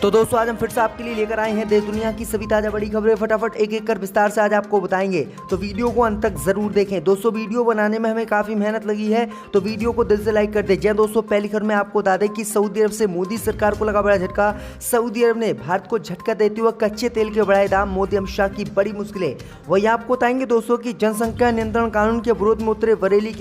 तो दोस्तों आज हम फिर से आपके लिए लेकर आए हैं देश दुनिया की सभी ताजा बड़ी खबरें। फटाफट एक एक कर विस्तार से आज आपको बताएंगे, तो वीडियो को अंत तक जरूर देखें। दोस्तों वीडियो बनाने में हमें काफी मेहनत लगी है, तो वीडियो को दिल से लाइक कर दें। दोस्तों पहली खबर में आपको बता दें कि सऊदी अरब से मोदी सरकार को लगा बड़ा झटका। सऊदी अरब ने भारत को झटका देते हुए कच्चे तेल के बढ़ाए दाम, मोदी अमित शाह की बड़ी मुश्किलें। वही आपको बताएंगे दोस्तों की जनसंख्या नियंत्रण कानून के विरोध में उतरे बरेली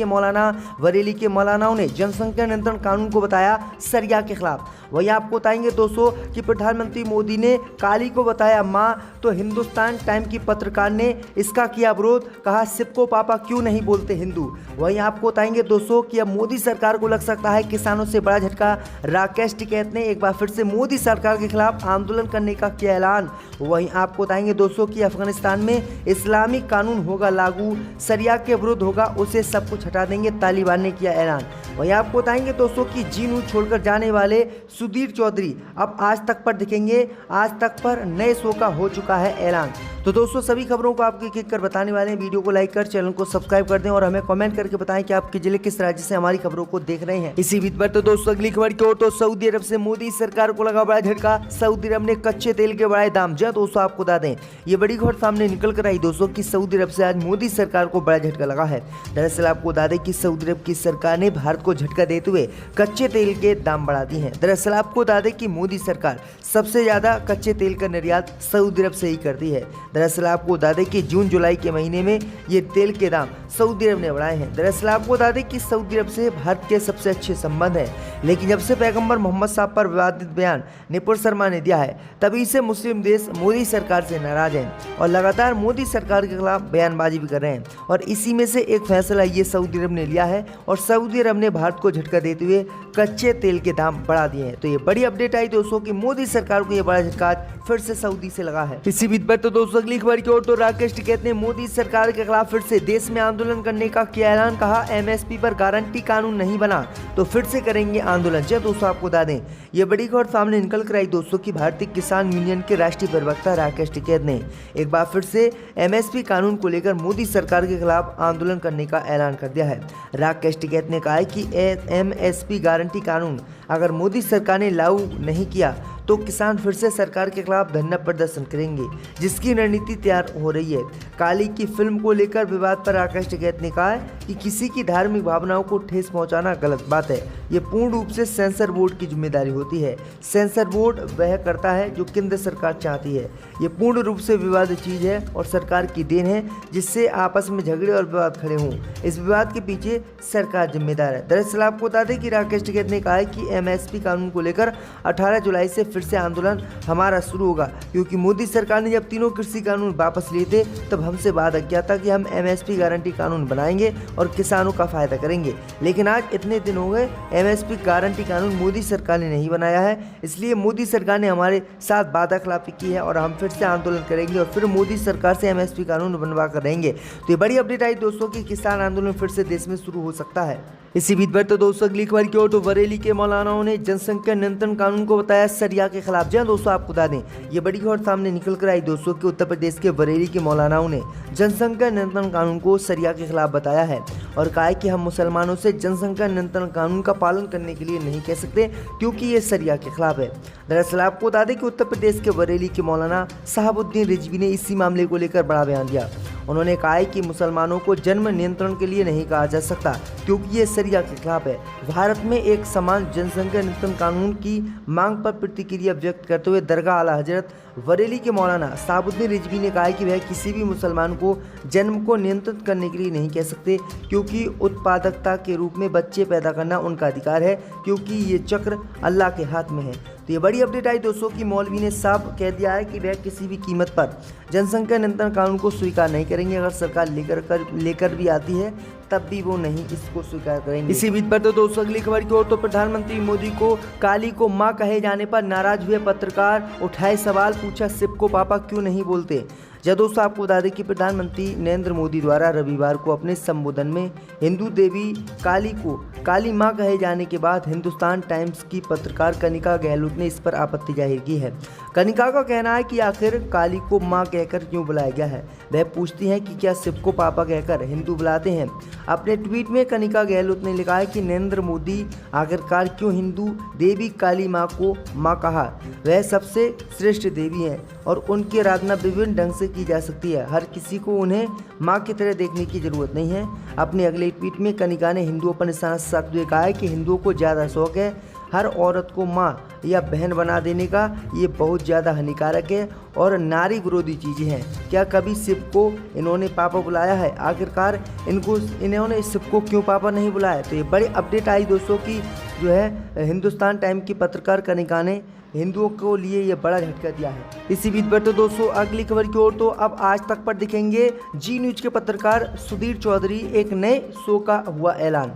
के मौलानाओं ने जनसंख्या नियंत्रण कानून को बताया सरिया के खिलाफ। वही आपको बताएंगे दोस्तों कि प्रधानमंत्री मोदी ने काली को बताया मां, तो हिंदुस्तान टाइम की पत्रकार ने इसका किया विरोध, कहा सिपको पापा क्यों नहीं बोलते हिंदू। वहीं आपको बताएंगे दोस्तों कि अब मोदी सरकार को लग सकता है किसानों से बड़ा झटका। राकेश टिकैत ने एक बार फिर से मोदी सरकार के खिलाफ आंदोलन करने का किया ऐलान। वहीं आपको बताएंगे दोस्तों कि अफगानिस्तान में इस्लामिक कानून होगा लागू, सरिया के विरुद्ध होगा उसे सब कुछ हटा देंगे, तालिबान ने किया ऐलान। वहीं आपको बताएंगे दोस्तों कि जी न्यूज छोड़कर जाने वाले सुधीर चौधरी अब आज तक पर दिखेंगे। आज तक पर नए शो का हो चुका है ऐलान। तो दोस्तों सभी खबरों को आपको एक-एक कर बताने वाले हैं। वीडियो को लाइक कर चैनल को सब्सक्राइब कर दें और हमें कमेंट करके बताएं कि आपके जिले किस राज्य से हमारी खबरों को देख रहे हैं। इसी बीच पर तो दोस्तों अगली खबर की ओर, तो सऊदी अरब से मोदी सरकार को लगा बड़ा झटका। सऊदी अरब ने कच्चे तेल के बढ़ाए दाम। दोस्तों आपको बता दें ये बड़ी खबर सामने निकल कर आई दोस्तों की सऊदी अरब से आज मोदी सरकार को बड़ा झटका लगा है। दरअसल आपको बता दें कि सऊदी अरब की सरकार ने भारत को झटका देते हुए कच्चे तेल के दाम बढ़ा दिए हैं। दरअसल आपको बता दें कि मोदी सरकार सबसे ज्यादा कच्चे तेल का निर्यात सऊदी अरब से ही करती है। दरअसल आपको बता दें कि जून जुलाई के महीने में ये तेल के दाम सऊदी अरब ने बढ़ाए हैं। दरअसल आपको बता दें कि सऊदी अरब से भारत के सबसे अच्छे संबंध हैं, लेकिन जब से पैगंबर मोहम्मद साहब पर विवादित बयान निपुण शर्मा ने दिया है तभी से मुस्लिम देश मोदी सरकार से नाराज हैं और लगातार मोदी सरकार के खिलाफ बयानबाजी भी कर रहे हैं। और इसी में से एक फैसला ये सऊदी अरब ने लिया है और सऊदी अरब ने भारत को झटका देते हुए कच्चे तेल के दाम बढ़ा दिए हैं। तो ये बड़ी अपडेट आई दोस्तों कि मोदी सरकार को ये बड़ा झटका फिर से सऊदी से लगा है। इसी बीच पर तो दोस्तों अगली खबर की ओर, तो राकेश टिकैत ने मोदी सरकार के खिलाफ फिर से देश में आंदोलन करने का किया ऐलान। कहा एमएसपी पर गारंटी कानून नहीं बना तो फिर से करेंगे आंदोलन। दोस्तों आपको बता दें ये बड़ी खबर सामने निकल कर आई दोस्तों की भारतीय किसान यूनियन के राष्ट्रीय प्रवक्ता राकेश टिकैत ने एक बार फिर से एमएसपी कानून को लेकर मोदी सरकार के खिलाफ आंदोलन करने का ऐलान कर दिया है। राकेश टिकैत ने कहा है कि एमएसपी गारंटी कानून अगर मोदी सरकार ने लागू नहीं किया तो किसान फिर से सरकार के खिलाफ धरना प्रदर्शन करेंगे, जिसकी रणनीति तैयार हो रही है। काली की फिल्म को लेकर विवाद पर राकेश टिकैत ने कहा है कि किसी की धार्मिक भावनाओं को ठेस पहुंचाना गलत बात है। ये पूर्ण रूप से सेंसर बोर्ड की जिम्मेदारी होती है। सेंसर बोर्ड वह करता है जो केंद्र सरकार चाहती है। ये पूर्ण रूप से विवादित चीज़ है और सरकार की देन है जिससे आपस में झगड़े और विवाद खड़े हों। इस विवाद के पीछे सरकार जिम्मेदार है। दरअसल आपको बता दें कि राकेश टिकैत ने कहा है कि एमएसपी कानून को लेकर 18 जुलाई से फिर से आंदोलन हमारा शुरू होगा, क्योंकि मोदी सरकार ने जब तीनों कृषि कानून वापस लिए थे तब हमसे वादा किया था कि हम एमएसपी गारंटी कानून बनाएंगे और किसानों का फायदा करेंगे। लेकिन आज इतने दिन हो गए एमएसपी गारंटी कानून मोदी सरकार ने नहीं बनाया है, इसलिए मोदी सरकार ने हमारे साथ वादा खिलाफी की है और हम फिर से आंदोलन करेंगे और फिर मोदी सरकार से एमएसपी कानून बनवा कर रहेंगे। तो ये बड़ी अपडेट आई दोस्तों की किसान आंदोलन फिर से देश में शुरू हो सकता है। इसी बीच पर तो दोस्तों अगली खबर की ओर, तो बरेली के मौलानाओं ने जनसंख्या नियंत्रण कानून को बताया सरिया के खिलाफ। दोस्तों आपको बता दें ये बड़ी खबर सामने निकल कर आई दोस्तों कि उत्तर प्रदेश के बरेली के मौलानाओं ने जनसंख्या नियंत्रण कानून को सरिया के खिलाफ बताया है और कहा है कि हम मुसलमानों से जनसंख्या नियंत्रण कानून का पालन करने के लिए नहीं कह सकते क्योंकि ये सरिया के खिलाफ है। दरअसल आपको बता दें कि उत्तर प्रदेश के बरेली के मौलाना साहबुद्दीन रिजवी ने इसी मामले को लेकर बड़ा बयान दिया। उन्होंने कहा है कि मुसलमानों को जन्म नियंत्रण के लिए नहीं कहा जा सकता क्योंकि ये सरिया के खिलाफ है। भारत में एक समान जनसंख्या नियंत्रण कानून की मांग पर प्रतिक्रिया व्यक्त करते हुए दरगाह आला हजरत बरेली के मौलाना साहबुद्दीन रिजवी ने कहा है कि वह किसी भी मुसलमान को जन्म को नियंत्रित करने के लिए नहीं कह सकते क्योंकि उत्पादकता के रूप में बच्चे पैदा करना उनका अधिकार है, क्योंकि ये चक्र अल्लाह के हाथ में है। तो ये बड़ी अपडेट आई दोस्तों की मौलवी ने साफ कह दिया है कि वह किसी भी कीमत पर जनसंख्या नियंत्रण कानून को स्वीकार नहीं करेंगे। अगर सरकार लेकर भी आती है तब भी वो नहीं इसको स्वीकार करेंगे। इसी बीच पर तो दोस्तों अगली खबर की ओर, तो प्रधानमंत्री मोदी को काली को मां कहे जाने पर नाराज हुए पत्रकार, उठाए सवाल, पूछा सिपको पापा क्यों नहीं बोलते। दोस्तों आपको बता दें कि प्रधानमंत्री नरेंद्र मोदी द्वारा रविवार को अपने संबोधन में हिंदू देवी काली को काली मां कहे जाने के बाद हिंदुस्तान टाइम्स की पत्रकार कनिका गहलोत ने इस पर आपत्ति जाहिर की है। कनिका का कहना है कि आखिर काली को मां कहकर क्यों बुलाया गया है। वह पूछती हैं कि क्या शिव को पापा कहकर हिंदू बुलाते हैं। अपने ट्वीट में कनिका गहलोत ने लिखा है कि नरेंद्र मोदी आखिरकार क्यों हिंदू देवी काली मां को मां कहा। वह सबसे श्रेष्ठ देवी हैं और उनकी आराधना विभिन्न ढंग से की जा सकती है। हर किसी को उन्हें मां की तरह देखने की जरूरत नहीं है। अपने अगले ट्वीट में कनिका ने हिंदुओं पर निशाना साधते हुए कहा है कि हिंदुओं को ज़्यादा शौक है हर औरत को माँ या बहन बना देने का। ये बहुत ज़्यादा हानिकारक है और नारी विरोधी चीज़ें हैं। क्या कभी शिव को इन्होंने पापा बुलाया है? आखिरकार इन्होंने शिव को क्यों पापा नहीं बुलाया? तो ये बड़ी अपडेट आई दोस्तों की जो है हिंदुस्तान टाइम की पत्रकार कनिका ने हिंदुओं को लिए ये बड़ा झटका दिया है। इसी बीच पर तो दोस्तों अगली खबर की ओर तो अब आज तक पर दिखेंगे जी न्यूज के पत्रकार सुधीर चौधरी। एक नए शो का हुआ ऐलान।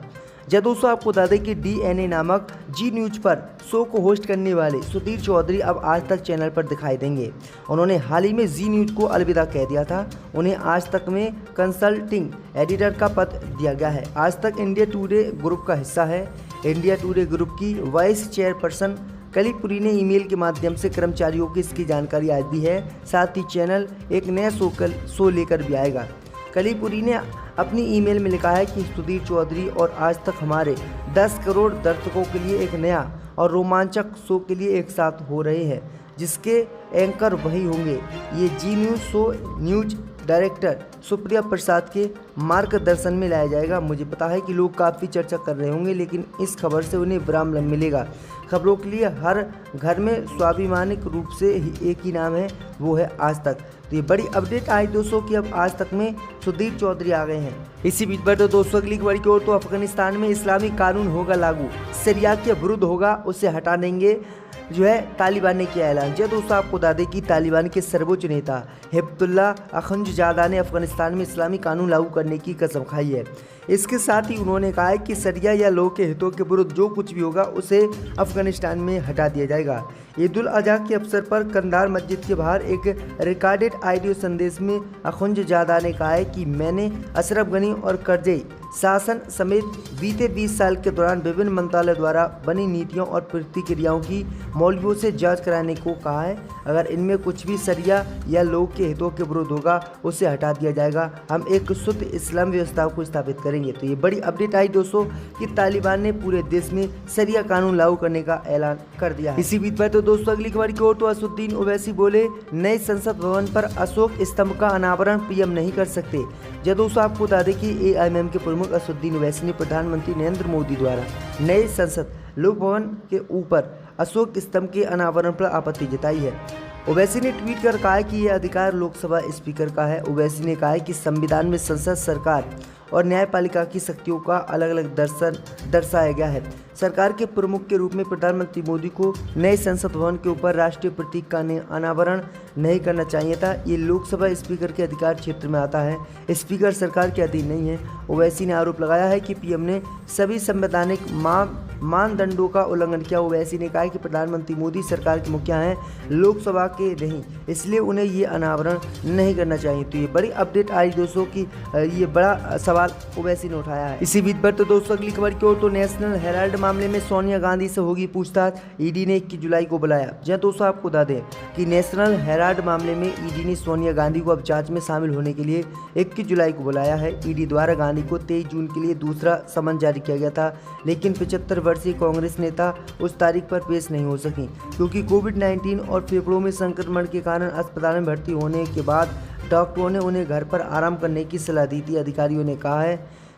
जब दोस्तों आपको बता दें कि DNA नामक जी न्यूज पर शो को होस्ट करने वाले सुधीर चौधरी अब आज तक चैनल पर दिखाई देंगे। उन्होंने हाल ही में जी न्यूज को अलविदा कह दिया था। उन्हें आज तक में कंसल्टिंग एडिटर का पद दिया गया है। आज तक इंडिया टुडे ग्रुप का हिस्सा है। इंडिया टुडे ग्रुप की वाइस चेयरपर्सन कलीपुरी ने ईमेल के माध्यम से कर्मचारियों को इसकी जानकारी आज दी है। साथ ही चैनल एक नया शो लेकर भी आएगा। कलीपुरी ने अपनी ईमेल में लिखा है कि सुधीर चौधरी और आज तक हमारे 10 करोड़ दर्शकों के लिए एक नया और रोमांचक शो के लिए एक साथ हो रहे हैं, जिसके एंकर वही होंगे। ये Zee news show news director Supriya Prasad के मार्गदर्शन में लाया जाएगा। मुझे पता है कि लोग काफ़ी चर्चा कर रहे होंगे, लेकिन इस खबर से उन्हें विराम मिलेगा। खबरों के लिए हर घर में स्वाभिमानिक रूप से एक ही नाम है, वो है आज तक। तो ये बड़ी अपडेट आई दोस्तों कि अब आज तक में सुधीर चौधरी आ गए हैं। इसी बीच पर तो दोस्तों अगली खबर की ओर तो अफगानिस्तान में इस्लामी कानून होगा लागू, शरिया के विरुद्ध होगा, उसे हटा देंगे जो है तालिबान ने किया ऐलान। जो दोस्तों आपको बता दें कि तालिबान के सर्वोच्च नेता हिब्बुल्लाह अखुंदजादा ने अफगानिस्तान में इस्लामी कानून लागू करने की कसम खाई है। इसके साथ ही उन्होंने कहा है कि शरिया या लोगों के हितों के विरुद्ध जो कुछ भी होगा उसे अफगानिस्तान में हटा दिया जाएगा। ईद उल अजहा के अवसर पर कंधार मस्जिद के बाहर एक रिकॉर्डेड ऑडियो संदेश में अखुंदजादा ने कहा है कि मैंने अशरफ गनी और करजई शासन समेत बीते 20 साल के दौरान विभिन्न मंत्रालय द्वारा बनी नीतियों और प्रतिक्रियाओं की मौलवियों से जांच कराने को कहा है। अगर इनमें कुछ भी शरिया या लोग के हितों के विरुद्ध होगा उसे हटा दिया जाएगा। हम एक शुद्ध इस्लाम व्यवस्था को स्थापित करेंगे। तो ये बड़ी अपडेट आई दोस्तों कि तालिबान ने पूरे देश में शरिया कानून लागू करने का ऐलान कर दिया है। इसी बीच पर तो दोस्तों अगली खबर की ओर तो असदुद्दीन ओवैसी बोले नए संसद भवन पर अशोक स्तंभ का अनावरण पीएम नहीं कर सकते। जब दोस्तों आपको बता दें कि AIMM के प्रमुख असदुद्दीन ओवैसी ने प्रधानमंत्री नरेंद्र मोदी द्वारा नए संसद लोक भवन के ऊपर अशोक स्तंभ के अनावरण पर आपत्ति जताई है। ओवैसी ने ट्वीट कर कहा है कि यह अधिकार लोकसभा स्पीकर का है। ओवैसी ने कहा है कि संविधान में संसद, सरकार और न्यायपालिका की शक्तियों का अलग अलग दर्शाया गया है। सरकार के प्रमुख के रूप में प्रधानमंत्री मोदी को नए संसद भवन के ऊपर राष्ट्रीय प्रतीक का अनावरण नहीं करना चाहिए था। ये लोकसभा स्पीकर के अधिकार क्षेत्र में आता है। स्पीकर सरकार के अधीन नहीं है। ओवैसी ने आरोप लगाया है कि पीएम ने सभी संवैधानिक मानदंडों का उल्लंघन किया। ओवैसी ने कहा कि प्रधानमंत्री मोदी सरकार के मुखिया हैं, लोकसभा के नहीं, इसलिए उन्हें ये अनावरण नहीं करना चाहिए। तो ये बड़ी अपडेट आई दोस्तों की ये बड़ा सवाल ओवैसी ने उठाया है। इसी बीच पर तो दोस्तों अगली खबर की ओर तो नेशनल हेराल्ड मामले में सोनिया गांधी से होगी पूछताछ। ईडी ने 21 जुलाई को बुलाया। जहाँ दोस्तों आपको बता दें कि नेशनल हेराल्ड मामले में ईडी ने सोनिया गांधी को अब जांच में शामिल होने के लिए 21 जुलाई को बुलाया है। ईडी द्वारा गांधी को 23 जून के लिए दूसरा समन जारी किया गया था, लेकिन 75 वर्षीय कांग्रेस नेता उस तारीख पर पेश नहीं हो सकी क्योंकि कोविड-19 और फेफड़ों में संक्रमण के कारण अस्पताल में भर्ती होने के बाद डॉक्टरों ने उन्हें घर पर आराम करने की सलाह दी थी। अधिकारियों ने कहा है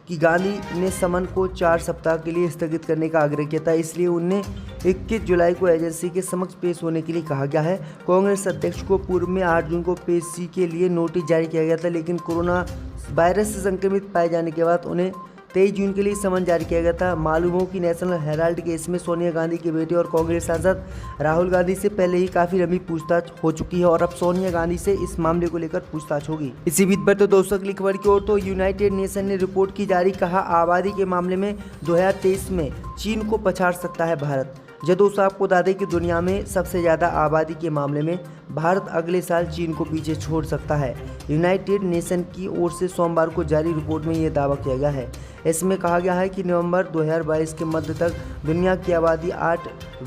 कि गांधी ने समन को 4 सप्ताह के लिए स्थगित करने का आग्रह किया था, इसलिए उन्हें 21 जुलाई को एजेंसी के समक्ष पेश होने के लिए कहा गया है। कांग्रेस अध्यक्ष को पूर्व में 8 जून को पेशी के लिए नोटिस जारी किया गया था, लेकिन कोरोना वायरस से संक्रमित पाए जाने के बाद उन्हें 23 जून के लिए समन जारी किया गया था। मालूम हो कि नेशनल हेराल्ड केस में सोनिया गांधी के बेटे और कांग्रेस सांसद राहुल गांधी से पहले ही काफी लंबी पूछताछ हो चुकी है और अब सोनिया गांधी से इस मामले को लेकर पूछताछ होगी। इसी बीच पर तो दोस्तों अगली खबर की ओर तो यूनाइटेड नेशन ने रिपोर्ट की जारी, कहा आबादी के मामले में 2023 में चीन को पछाड़ सकता है भारत। जो दोस्तों आपको बता दें कि दुनिया में सबसे ज़्यादा आबादी के मामले में भारत अगले साल चीन को पीछे छोड़ सकता है। यूनाइटेड नेशन की ओर से सोमवार को जारी रिपोर्ट में ये दावा किया गया है। इसमें कहा गया है कि नवंबर 2022 के मध्य तक दुनिया की आबादी 8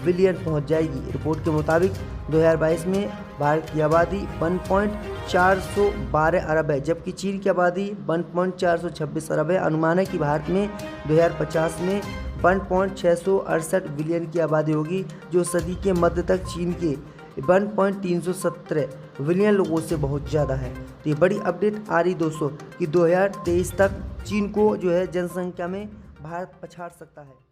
बिलियन पहुंच जाएगी। रिपोर्ट के मुताबिक 2022 में भारत की आबादी 1.412 अरब है, जबकि चीन की आबादी 1.426 अरब है। अनुमान है कि भारत में 2050 में 1.668 बिलियन की आबादी होगी, जो सदी के मध्य तक चीन के 1.317 बिलियन लोगों से बहुत ज़्यादा है। तो ये बड़ी अपडेट आ रही दोस्तों कि 2023 तक चीन को जो है जनसंख्या में भारत पछाड़ सकता है।